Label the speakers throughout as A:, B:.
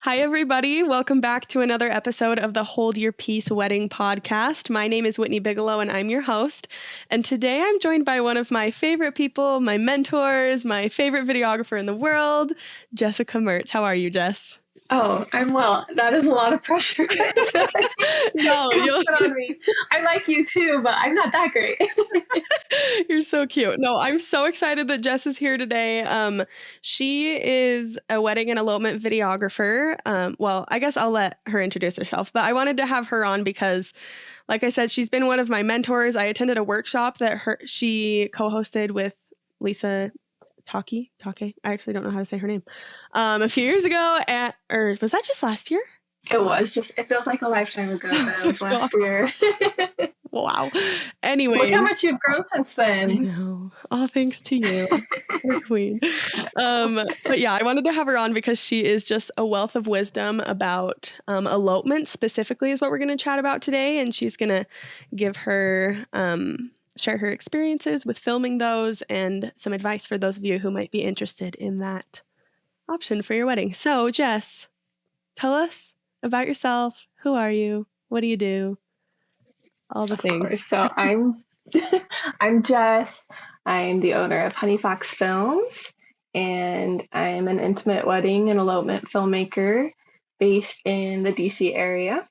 A: Hi, everybody. Welcome back to another episode of the Hold Your Peace Wedding podcast. My name is Whitney Bigelow, and I'm your host. And today I'm joined by one of my favorite people, my mentors, my favorite videographer in the world, Jessica Mertz. How are you, Jess?
B: Oh, I'm well. That is a lot of pressure.
A: No, you'll
B: put on me. I like you too, but I'm not that great.
A: You're so cute. No, I'm so excited that Jess is here today. She is a wedding and elopement videographer. Well, I guess I'll let her introduce herself, but I wanted to have her on because, like I said, she's been one of my mentors. I attended a workshop that she co-hosted with Lisa Take. I actually don't know how to say her name. A few years ago, or was that just last year?
B: It feels like a lifetime ago, but it was last year.
A: Wow. Anyway.
B: Look how much you've grown since then.
A: I know. All thanks to you, our queen. But yeah, I wanted to have her on because she is just a wealth of wisdom about elopement specifically is what we're going to chat about today. And she's going to give her, share her experiences with filming those and some advice for those of you who might be interested in that option for your wedding. So Jess, tell us about yourself. Who are you? What do you do? All the things.
B: Of course. So I'm Jess. I'm the owner of Honey Fox Films, and I'm an intimate wedding and elopement filmmaker based in the DC area.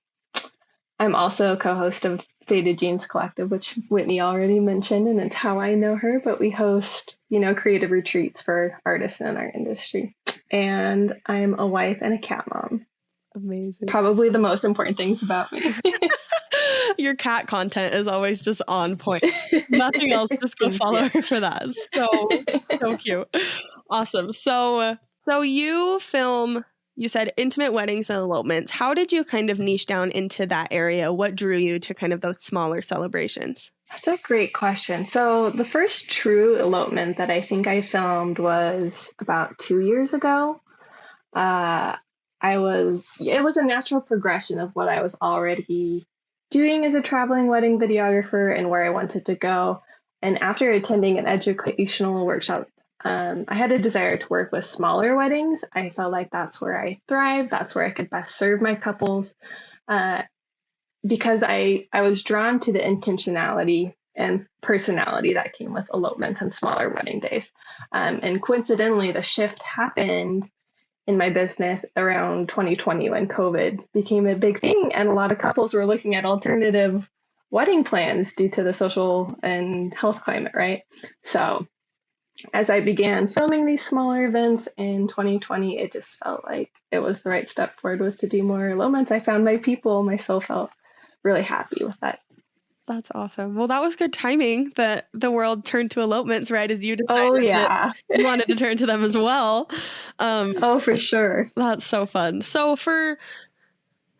B: I'm also a co-host of Faded Jeans Collective, which Whitney already mentioned, and it's how I know her, but we host, creative retreats for artists in our industry. And I'm a wife and a cat mom.
A: Amazing.
B: Probably the most important things about me.
A: Your cat content is always just on point. Nothing else, just go follow her for that. So cute. Awesome. So you film, you said intimate weddings and elopements. How did you kind of niche down into that area? What drew you to kind of those smaller celebrations?
B: That's a great question. So the first true elopement that I think I filmed was about 2 years ago. It was a natural progression of what I was already doing as a traveling wedding videographer and where I wanted to go. And after attending an educational workshop, I had a desire to work with smaller weddings. I felt like that's where I thrive. That's where I could best serve my couples. Because I was drawn to the intentionality and personality that came with elopements and smaller wedding days. And coincidentally, the shift happened in my business around 2020 when COVID became a big thing, and a lot of couples were looking at alternative wedding plans due to the social and health climate, right? So as I began filming these smaller events in 2020, it just felt like it was the right step forward was to do more elopements. I found my people, my soul felt really happy with that.
A: That's awesome. Well, that was good timing that the world turned to elopements right as you decided that you wanted to turn to them as well.
B: For sure.
A: That's so fun. So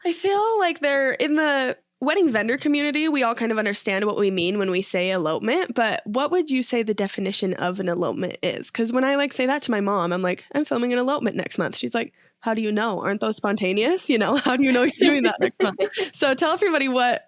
A: I feel like they're in the wedding vendor community, we all kind of understand what we mean when we say elopement, but what would you say the definition of an elopement is? Because when I say that to my mom, I'm like, I'm filming an elopement next month. She's like, how do you know? Aren't those spontaneous? How do you know you're doing that next month? So tell everybody what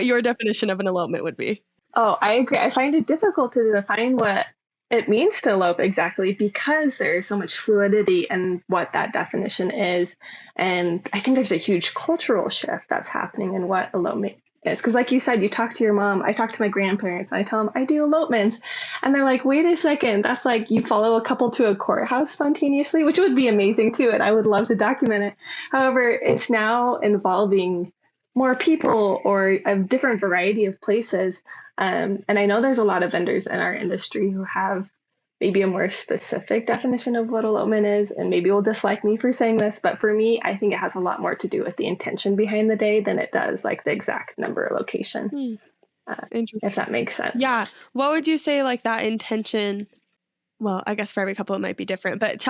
A: your definition of an elopement would be.
B: Oh, I agree. I find it difficult to define what it means to elope exactly because there's so much fluidity in what that definition is. And I think there's a huge cultural shift that's happening in what elopement is. Because like you said, you talk to your mom, I talk to my grandparents, and I tell them I do elopements. And they're like, wait a second, that's like you follow a couple to a courthouse spontaneously, which would be amazing too. And I would love to document it. However, it's now involving more people or a different variety of places. And I know there's a lot of vendors in our industry who have maybe a more specific definition of what elopement is, and maybe will dislike me for saying this, but for me, I think it has a lot more to do with the intention behind the day than it does like the exact number or location. If that makes sense.
A: Yeah. What would you say that intention? Well, I guess for every couple it might be different, but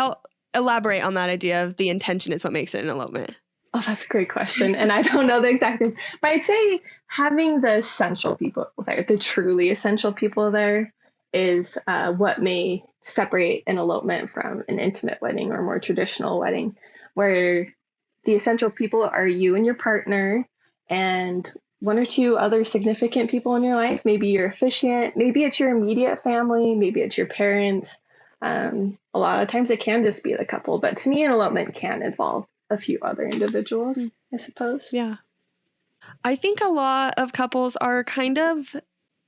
A: elaborate on that idea of the intention is what makes it an elopement.
B: Oh, that's a great question. And I don't know the exact thing, but I'd say having the essential people there, the truly essential people there is what may separate an elopement from an intimate wedding or more traditional wedding, where the essential people are you and your partner and one or two other significant people in your life. Maybe your officiant, maybe it's your immediate family, maybe it's your parents. A lot of times it can just be the couple, but to me, an elopement can involve a few other individuals,
A: Mm.
B: I suppose.
A: Yeah. I think a lot of couples are kind of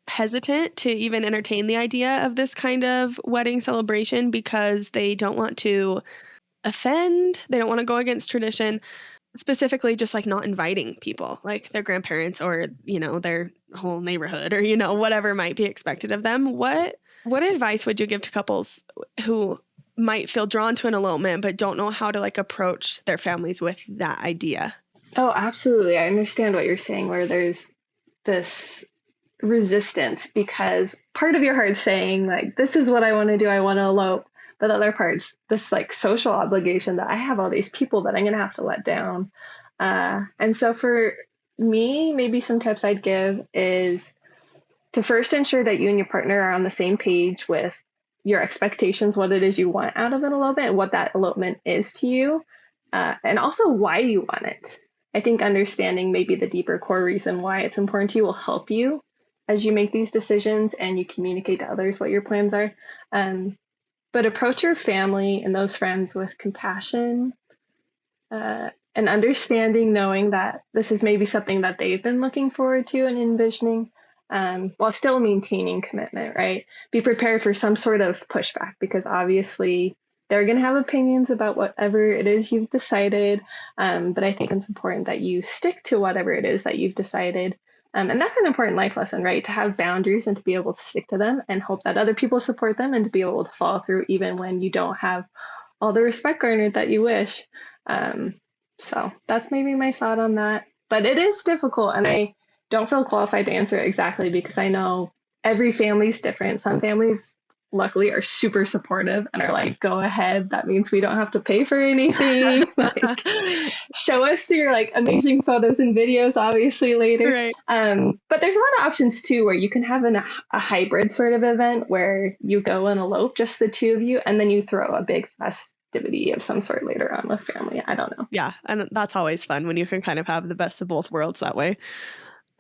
A: hesitant to even entertain the idea of this kind of wedding celebration because they don't want to offend, they don't want to go against tradition, specifically just like not inviting people, like their grandparents or, their whole neighborhood or, whatever might be expected of them. What advice would you give to couples who might feel drawn to an elopement but don't know how to like approach their families with that idea?
B: Oh, absolutely. I understand what you're saying, where there's this resistance because part of your heart's saying, like, this is what I want to do, I want to elope. But the other part's this like social obligation that I have all these people that I'm going to have to let down. And so for me, maybe some tips I'd give is to first ensure that you and your partner are on the same page with your expectations, what it is you want out of an elopement, and what that elopement is to you, and also why you want it. I think understanding maybe the deeper core reason why it's important to you will help you as you make these decisions and you communicate to others what your plans are. But approach your family and those friends with compassion and understanding, knowing that this is maybe something that they've been looking forward to and envisioning, while still maintaining commitment, right? Be prepared for some sort of pushback because obviously they're going to have opinions about whatever it is you've decided. But I think it's important that you stick to whatever it is that you've decided. And that's an important life lesson, right? To have boundaries and to be able to stick to them and hope that other people support them and to be able to follow through even when you don't have all the respect garnered that you wish. So that's maybe my thought on that. But it is difficult, and I don't feel qualified to answer it exactly because I know every family's different. Some families, luckily, are super supportive and are like, go ahead. That means we don't have to pay for anything. Like, show us your like amazing photos and videos, obviously, later.
A: Right.
B: But there's a lot of options too, where you can have a hybrid sort of event where you go and elope, just the two of you, and then you throw a big festivity of some sort later on with family. I don't know.
A: Yeah, and that's always fun when you can kind of have the best of both worlds that way.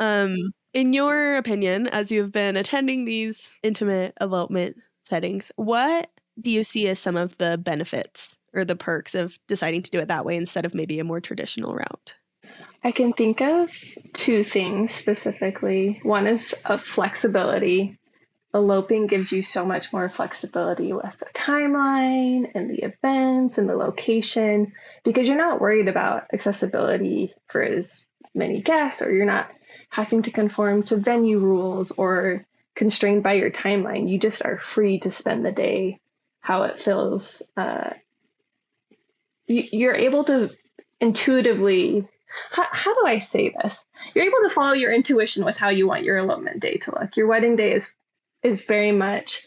A: In your opinion, as you've been attending these intimate elopement settings, what do you see as some of the benefits or the perks of deciding to do it that way instead of maybe a more traditional route?
B: I can think of two things specifically. One is of flexibility. Eloping gives you so much more flexibility with the timeline and the events and the location because you're not worried about accessibility for as many guests, or you're not having to conform to venue rules or constrained by your timeline. You just are free to spend the day how it feels. You're able to intuitively, how do I say this? You're able to follow your intuition with how you want your elopement day to look. Your wedding day is very much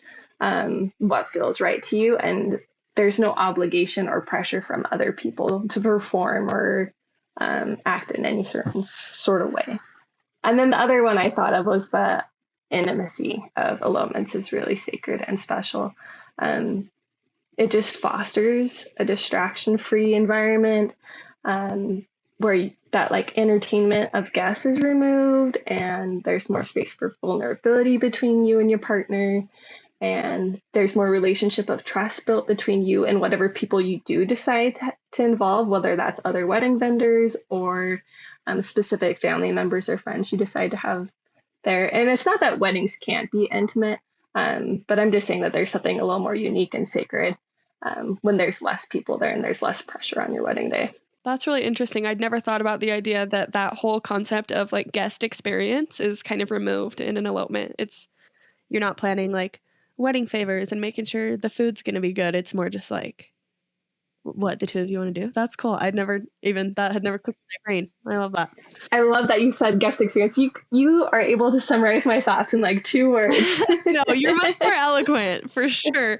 B: what feels right to you, and there's no obligation or pressure from other people to perform or act in any certain sort of way. And then the other one I thought of was the intimacy of elopements is really sacred and special. It just fosters a distraction-free environment where that like entertainment of guests is removed, and there's more space for vulnerability between you and your partner, and there's more relationship of trust built between you and whatever people you do decide to involve, whether that's other wedding vendors or specific family members or friends you decide to have there. And it's not that weddings can't be intimate, but I'm just saying that there's something a little more unique and sacred when there's less people there and there's less pressure on your wedding day.
A: That's really interesting. I'd never thought about the idea that that whole concept of like guest experience is kind of removed in an elopement. You're not planning like wedding favors and making sure the food's going to be good. It's more just like what the two of you want to do. That's cool. That had never clicked in my brain. I love that.
B: I love that you said guest experience. You are able to summarize my thoughts in like 2 words.
A: No, you're much more eloquent for sure.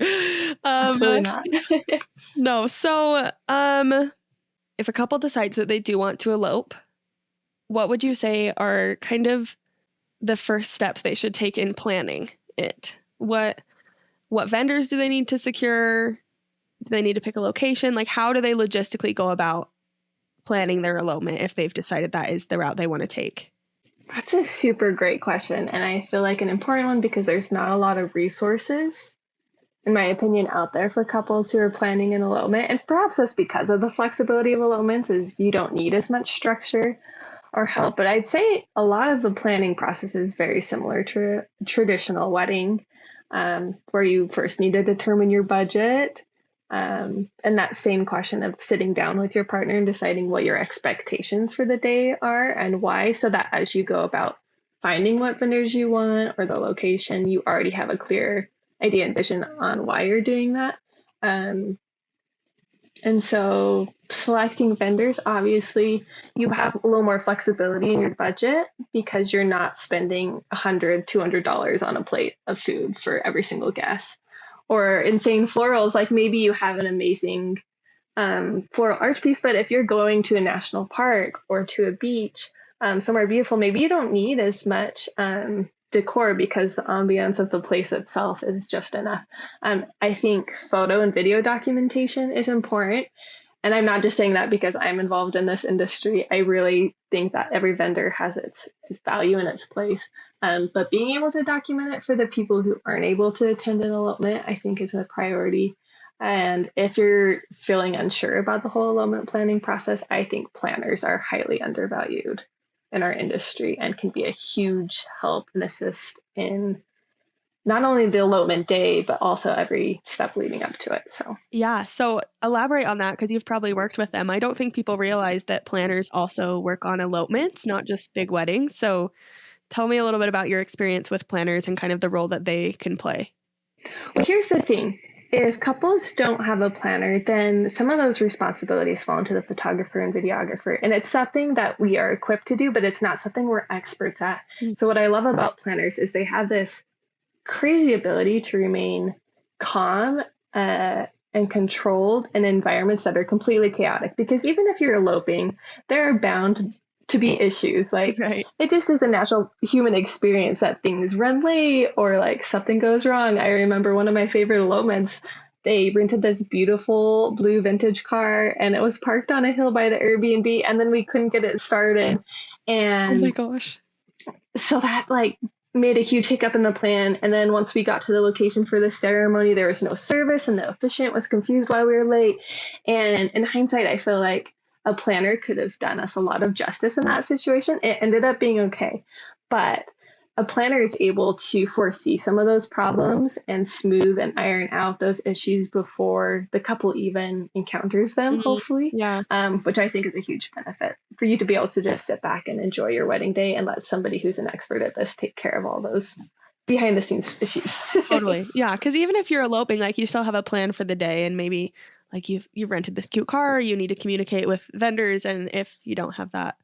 B: Absolutely not.
A: No. So, if a couple decides that they do want to elope, what would you say are kind of the first steps they should take in planning it? What vendors do they need to secure? Do they need to pick a location? Like, how do they logistically go about planning their elopement if they've decided that is the route they want to take?
B: That's a super great question. And I feel like an important one because there's not a lot of resources in my opinion, out there for couples who are planning an elopement. And perhaps that's because of the flexibility of elopements is you don't need as much structure or help. But I'd say a lot of the planning process is very similar to a traditional wedding, where you first need to determine your budget. And that same question of sitting down with your partner and deciding what your expectations for the day are and why, so that as you go about finding what vendors you want or the location, you already have a clear idea and vision on why you're doing that. Um, and so selecting vendors, obviously, you have a little more flexibility in your budget because you're not spending $100, $200 on a plate of food for every single guest. Or insane florals, like maybe you have an amazing floral arch piece, but if you're going to a national park or to a beach, somewhere beautiful, maybe you don't need as much decor because the ambiance of the place itself is just enough. I think photo and video documentation is important. And I'm not just saying that because I'm involved in this industry. I really think that every vendor has its value and its place. But being able to document it for the people who aren't able to attend an elopement, I think is a priority. And if you're feeling unsure about the whole elopement planning process, I think planners are highly undervalued in our industry and can be a huge help and assist in not only the elopement day, but also every step leading up to it. So,
A: Yeah. So elaborate on that because you've probably worked with them. I don't think people realize that planners also work on elopements, not just big weddings. So tell me a little bit about your experience with planners and kind of the role that they can play.
B: well, here's the thing. If couples don't have a planner, then some of those responsibilities fall into the photographer and videographer. And it's something that we are equipped to do, but it's not something we're experts at.
A: Mm.
B: So what I love about planners is they have this crazy ability to remain calm and controlled in environments that are completely chaotic. Because even if you're eloping, there are bound to be issues. Like
A: Right.
B: it just is a natural human experience that things run late or like something goes wrong. I remember one of my favorite elopements. They rented this beautiful blue vintage car and it was parked on a hill by the Airbnb and then we couldn't get it started.
A: Oh my
B: And
A: gosh.
B: so that like made a huge hiccup in the plan. And then once we got to the location for the ceremony, there was no service and the officiant was confused why we were late. And in hindsight, I feel like a planner could have done us a lot of justice in that situation. It ended up being okay. But a planner is able to foresee some of those problems and smooth and iron out those issues before the couple even encounters them, hopefully,
A: Yeah.
B: which I think is a huge benefit for you to be able to just sit back and enjoy your wedding day and let somebody who's an expert at this take care of all those behind the scenes issues.
A: Totally. Yeah. Because even if you're eloping, like you still have a plan for the day and maybe like you've rented this cute car, you need to communicate with vendors. And if you don't have that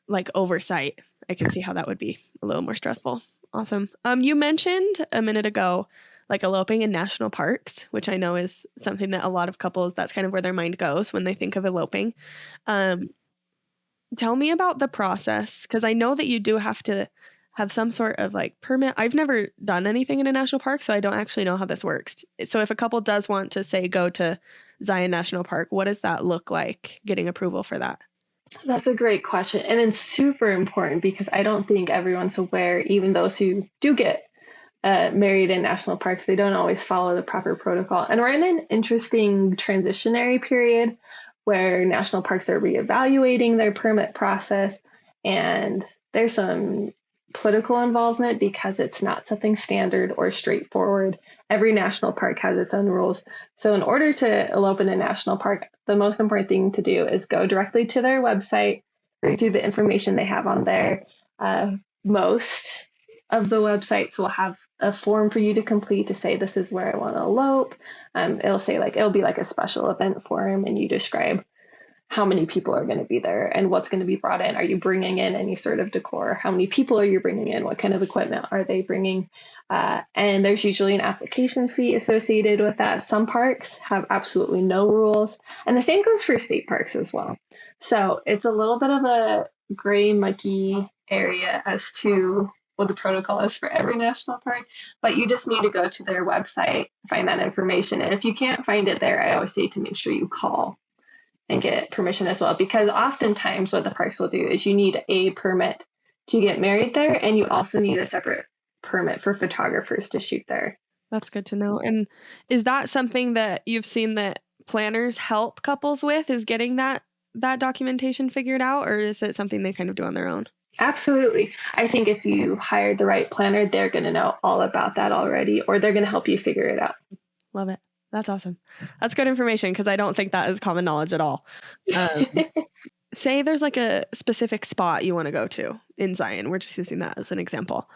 A: like oversight, I can see how that would be a little more stressful. Awesome. You mentioned a minute ago, like eloping in national parks, which I know is something that a lot of couples, that's kind of where their mind goes when they think of eloping. Um, Tell me about the process, because I know that you do have to have some sort of like permit. I've never done anything in a national park, so I don't actually know how this works. So if a couple does want to say go to Zion National Park, what does that look like getting approval for that?
B: That's a great question. And it's super important because I don't think everyone's aware, even those who do get married in national parks, they don't always follow the proper protocol. And we're in an interesting transitionary period where national parks are reevaluating their permit process. And there's some political involvement because it's not something standard or straightforward. Every national park has its own rules. So in order to elope in a national park, the most important thing to do is go directly to their website, read through the information they have on there. Most of the websites will have a form for you to complete to say this is where I want to elope. It'll say like it'll be like a special event form, and you describe how many people are going to be there and what's going to be brought in. Are you bringing in any sort of decor? How many people are you bringing in? What kind of equipment are they bringing? And there's usually an application fee associated with that. Some parks have absolutely no rules, and the same goes for state parks as well. So it's a little bit of a gray, mucky area as to what the protocol is for every national park, but you just need to go to their website, find that information. And if you can't find it there, I always say to make sure you call and get permission as well, because oftentimes what the parks will do is you need a permit to get married there, and you also need a separate permit for photographers to shoot there.
A: That's good to know. And is that something that you've seen that planners help couples with, is getting that documentation figured out, or is it something they kind of do on their own?
B: Absolutely. I think if you hired the right planner, they're going to know all about that already, or they're going to help you figure it out.
A: Love it. That's awesome. That's good information because I don't think that is common knowledge at all. Um, say there's like a specific spot you want to go to in Zion. We're just using that as an example.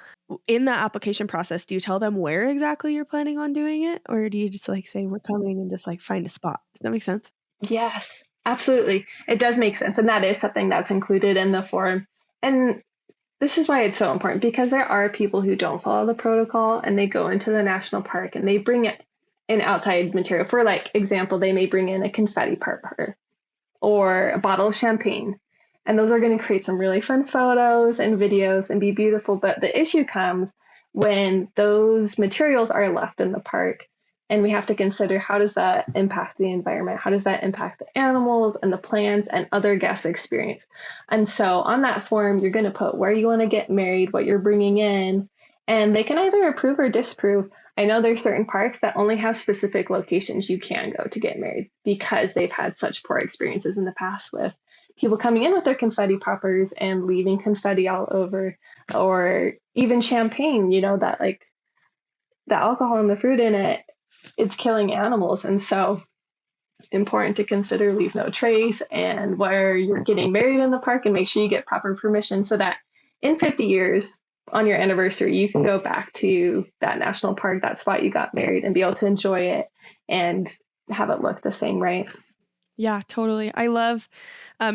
A: In the application process, do you tell them where exactly you're planning on doing it? Or do you just like say we're coming and just like find a spot? Does that make sense?
B: Yes, absolutely. It does make sense. And that is something that's included in the form. And this is why it's so important, because there are people who don't follow the protocol and they go into the national park and they bring in outside material. For like example, they may bring in a confetti popper or a bottle of champagne. And those are going to create some really fun photos and videos and be beautiful. But the issue comes when those materials are left in the park. And we have to consider, how does that impact the environment? How does that impact the animals and the plants and other guest experience? And so on that form, you're going to put where you want to get married, what you're bringing in, and they can either approve or disapprove. I know there's certain parks that only have specific locations you can go to get married because they've had such poor experiences in the past with people coming in with their confetti poppers and leaving confetti all over, or even champagne, that like the alcohol and the fruit in it, it's killing animals. And so important to consider leave no trace and where you're getting married in the park, and make sure you get proper permission so that in 50 years on your anniversary, you can go back to that national park, that spot you got married, and be able to enjoy it and have it look the same, right?
A: Yeah, totally. I love,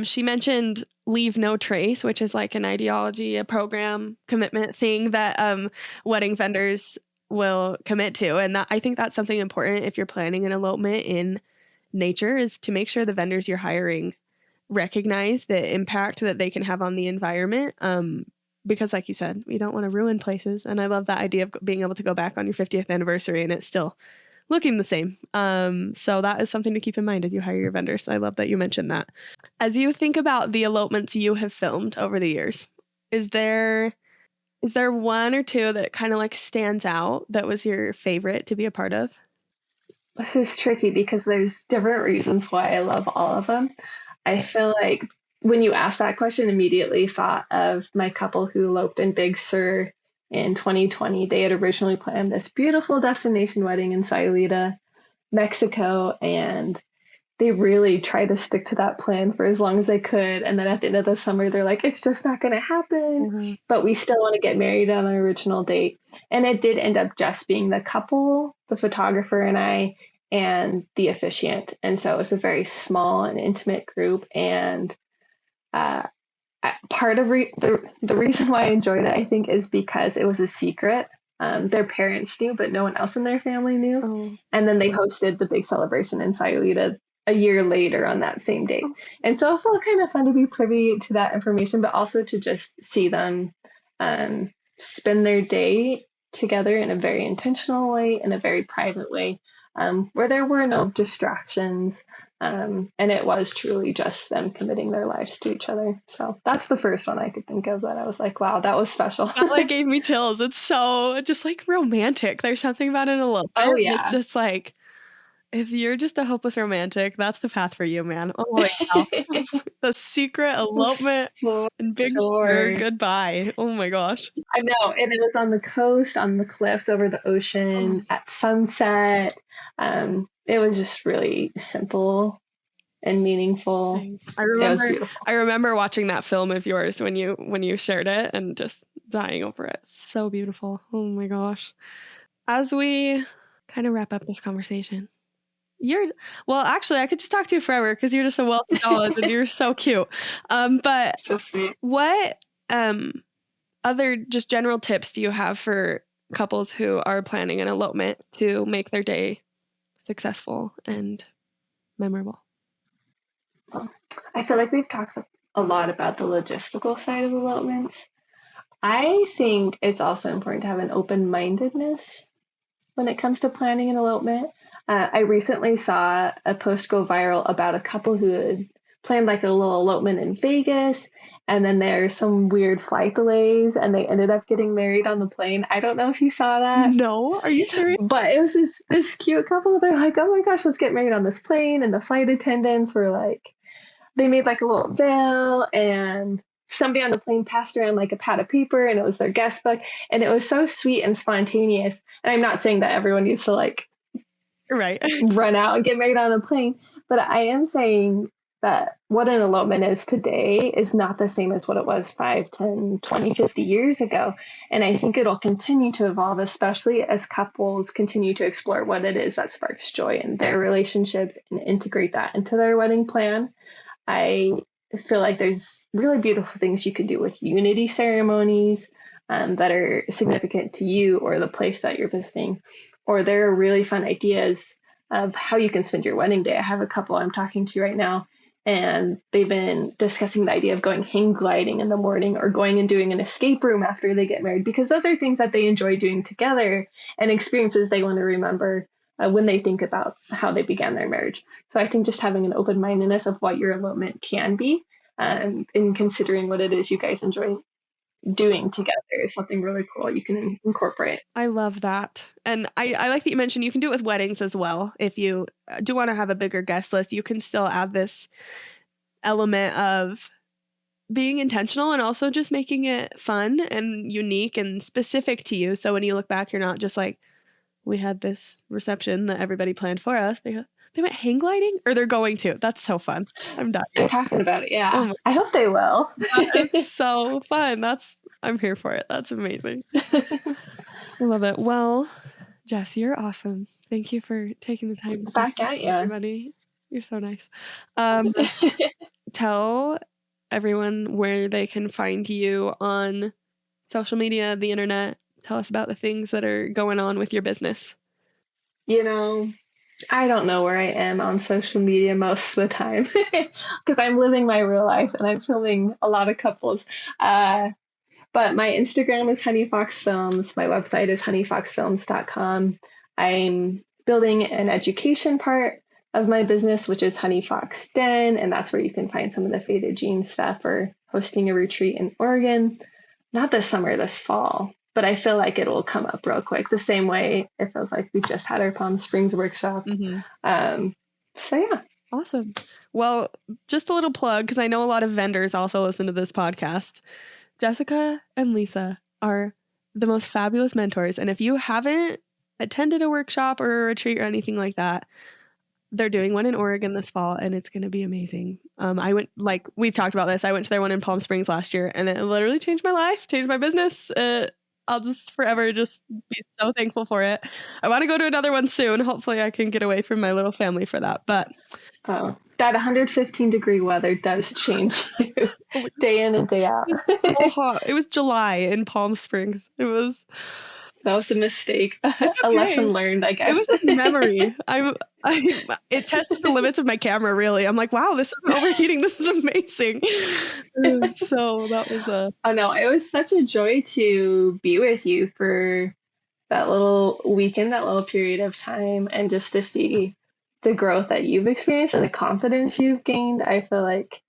A: she mentioned leave no trace, which is like an ideology, a program commitment thing that wedding vendors will commit to. And I think that's something important if you're planning an elopement in nature, is to make sure the vendors you're hiring recognize the impact that they can have on the environment. Because like you said, you don't want to ruin places. And I love that idea of being able to go back on your 50th anniversary and it's still looking the same. So that is something to keep in mind as you hire your vendors. I love that you mentioned that. As you think about the elopements you have filmed over the years, is there one or two that kind of like stands out that was your favorite to be a part of?
B: This is tricky because there's different reasons why I love all of them. I feel like when you asked that question, immediately thought of my couple who eloped in Big Sur in 2020. They had originally planned this beautiful destination wedding in Sayulita, Mexico, and they really tried to stick to that plan for as long as they could. And then at the end of the summer, they're like, it's just not going to happen, but we still want to get married on our original date. And it did end up just being the couple, the photographer and I, and the officiant. And so it was a very small and intimate group. And part of the reason why I enjoyed it, I think, is because it was a secret. Their parents knew, but no one else in their family knew.
A: Oh.
B: And then they hosted the big celebration in Sayulita a year later on that same date. And so it felt kind of fun to be privy to that information, but also to just see them spend their day together in a very intentional way, in a very private way, where there were no distractions. And it was truly just them committing their lives to each other. So that's the first one I could think of that I was like, wow, that was special.
A: That like gave me chills. It's so just like romantic. There's something about an elopement.
B: Oh, yeah.
A: It's just like, if you're just a hopeless romantic, that's the path for you, man. Oh my God. The secret elopement and Big Sur goodbye. Oh my gosh.
B: I know. And it was on the coast, on the cliffs, over the ocean, at sunset. It was just really simple and meaningful.
A: I remember watching that film of yours when you shared it and just dying over it. So beautiful. Oh my gosh. As we kind of wrap up this conversation, actually, I could just talk to you forever because you're just a wealth of knowledge and you're so cute. But
B: so sweet.
A: What other just general tips do you have for couples who are planning an elopement to make their day successful and memorable?
B: I feel like we've talked a lot about the logistical side of elopements. I think it's also important to have an open-mindedness when it comes to planning an elopement. I recently saw a post go viral about a couple who had planned like a little elopement in Vegas. And then there's some weird flight delays, and they ended up getting married on the plane. I don't know if you saw that,
A: No, are you serious?
B: but it was this cute couple. They're like, oh my gosh, let's get married on this plane. And the flight attendants were like, they made like a little veil, and somebody on the plane passed around like a pad of paper, and it was their guest book. And it was so sweet and spontaneous. And I'm not saying that everyone needs to like
A: Right.
B: run out and get married on a plane, but I am saying that what an elopement is today is not the same as what it was 5, 10, 20, 50 years ago. And I think it'll continue to evolve, especially as couples continue to explore what it is that sparks joy in their relationships and integrate that into their wedding plan. I feel like there's really beautiful things you can do with unity ceremonies that are significant to you or the place that you're visiting. Or there are really fun ideas of how you can spend your wedding day. I have a couple I'm talking to right now, and they've been discussing the idea of going hang gliding in the morning or going and doing an escape room after they get married, because those are things that they enjoy doing together and experiences they want to remember when they think about how they began their marriage. So I think just having an open-mindedness of what your elopement can be and considering what it is you guys enjoy doing together is something really cool you can incorporate.
A: I love that. And I like that you mentioned you can do it with weddings as well. If you do want to have a bigger guest list, you can still add this element of being intentional and also just making it fun and unique and specific to you. So when you look back, you're not just like, we had this reception that everybody planned for us. They went hang gliding, or they're going to. That's so fun. I'm dying.
B: They're talking about it. Yeah.
A: Oh
B: I hope they will.
A: that is so fun. I'm here for it. That's amazing. I love it. Well, Jess, you're awesome. Thank you for taking the time.
B: Back at you.
A: Everybody. You're so nice. Tell everyone where they can find you on social media, the internet. Tell us about the things that are going on with your business.
B: I don't know where I am on social media most of the time because I'm living my real life and I'm filming a lot of couples. But my Instagram is honeyfoxfilms. My website is honeyfoxfilms.com. I'm building an education part of my business, which is Honey Fox Den, and that's where you can find some of the Faded Jeans stuff. We're hosting a retreat in Oregon, not this summer, this fall. But I feel like it will come up real quick, the same way it feels like we just had our Palm Springs workshop.
A: Mm-hmm.
B: So yeah.
A: Awesome. Well, just a little plug, because I know a lot of vendors also listen to this podcast. Jessica and Lisa are the most fabulous mentors. And if you haven't attended a workshop or a retreat or anything like that, they're doing one in Oregon this fall, and it's going to be amazing. I went, like we've talked about this, I went to their one in Palm Springs last year, and it literally changed my life, changed my business. I'll just forever just be so thankful for it. I want to go to another one soon. Hopefully I can get away from my little family for that. But
B: that 115-degree weather does change you day in and day out.
A: So hot. It was July in Palm Springs.
B: That was a mistake.
A: Okay.
B: A lesson learned, I guess.
A: It was a memory. It tested the limits of my camera, really. I'm like, wow, this isn't overheating. This is amazing. So that was
B: Oh no, it was such a joy to be with you for that little weekend, that little period of time, and just to see the growth that you've experienced and the confidence you've gained. I feel like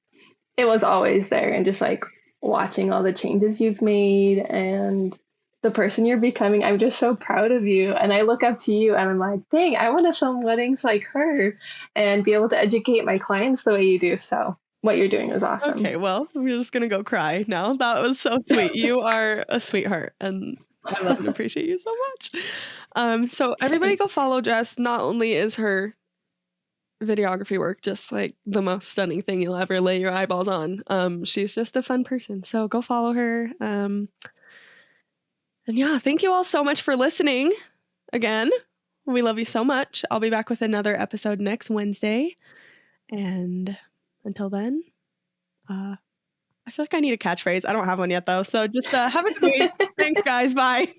B: it was always there, and just like watching all the changes you've made and the person you're becoming, I'm just so proud of you. And I look up to you and I'm like, dang, I want to film weddings like her and be able to educate my clients the way you do. So what you're doing is awesome.
A: Okay, well, we're just going to go cry now. That was so sweet. You are a sweetheart, and I love and appreciate you so much. So everybody go follow Jess. Not only is her videography work just like the most stunning thing you'll ever lay your eyeballs on, she's just a fun person. So go follow her. And yeah, thank you all so much for listening. Again, we love you so much. I'll be back with another episode next Wednesday. And until then, I feel like I need a catchphrase. I don't have one yet, though. So just have a good week. Thanks, guys. Bye.